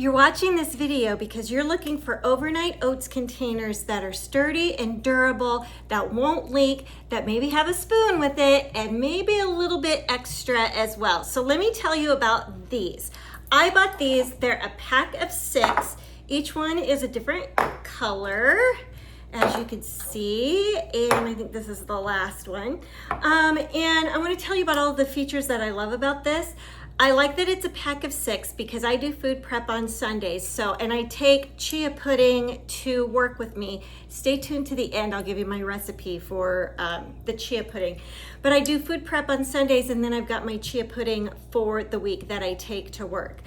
You're watching this video because you're looking for overnight oats containers that are sturdy and durable, that won't leak, that maybe have a spoon with it, and maybe a little bit extra as well. So let me tell you about these. I bought these. They're a pack of 6. Each one is a different color, as you can see, and I think this is the last one. And I want to tell you about all the features that I love about this. I like that it's a pack of 6 because I do food prep on Sundays. And I take chia pudding to work with me. Stay tuned to the end. I'll give you my recipe for the chia pudding. But I do food prep on Sundays, and then I've got my chia pudding for the week that I take to work.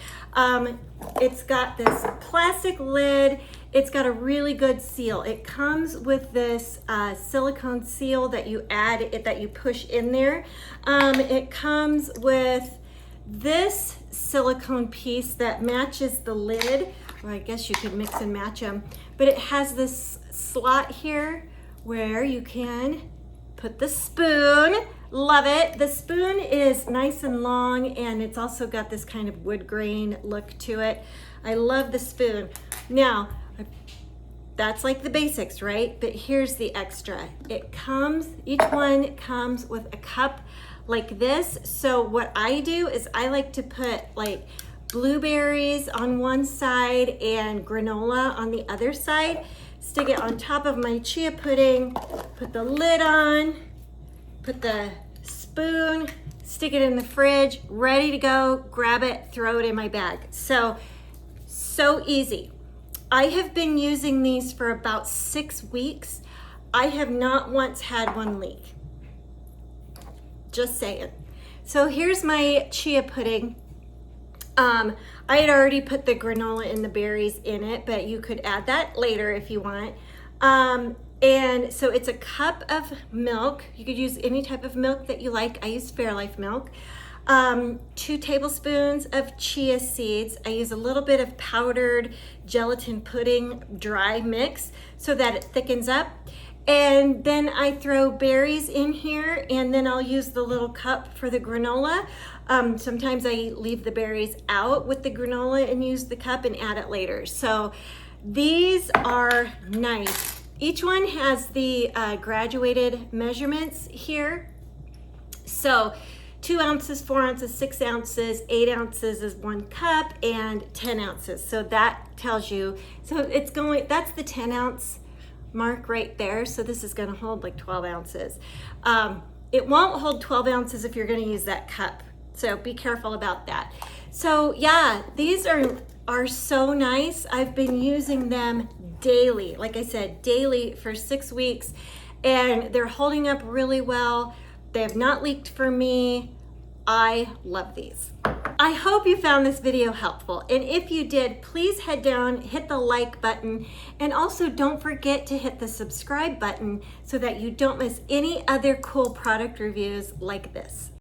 It's got this plastic lid. It's got a really good seal. It comes with this silicone seal that you add, that you push in there. It comes with this silicone piece that matches the lid, or I guess you could mix and match them, but it has this slot here where you can put the spoon. Love it. The spoon is nice and long, and it's also got this kind of wood grain look to it. I love the spoon. Now, that's like the basics, right? But here's the extra. Each one comes with a cup like this. So what I do is I like to put like blueberries on one side and granola on the other side, stick it on top of my chia pudding, put the lid on, put the spoon, stick it in the fridge, ready to go, grab it, throw it in my bag. So easy. I have been using these for about 6 weeks. I have not once had one leak. Just saying. So here's my chia pudding. I had already put the granola and the berries in it, but you could add that later if you want. And so it's a cup of milk. You could use any type of milk that you like. I use Fairlife milk. 2 tablespoons of chia seeds. I use a little bit of powdered gelatin pudding dry mix so that it thickens up. And then I throw berries in here, and then I'll use the little cup for the granola. Sometimes I leave the berries out with the granola and use the cup and add it later. So these are nice. Each one has the graduated measurements here. So 2 ounces, 4 ounces, 6 ounces, 8 ounces is 1 cup, and 10 ounces. So that tells you, so it's going, that's the 10 ounce mark right there. So this is gonna hold like 12 ounces. It won't hold 12 ounces if you're gonna use that cup. So be careful about that. So yeah, these are so nice. I've been using them daily. Like I said, daily for 6 weeks, and they're holding up really well. They have not leaked for me. I love these. I hope you found this video helpful, and if you did, please head down, hit the like button, and also don't forget to hit the subscribe button so that you don't miss any other cool product reviews like this.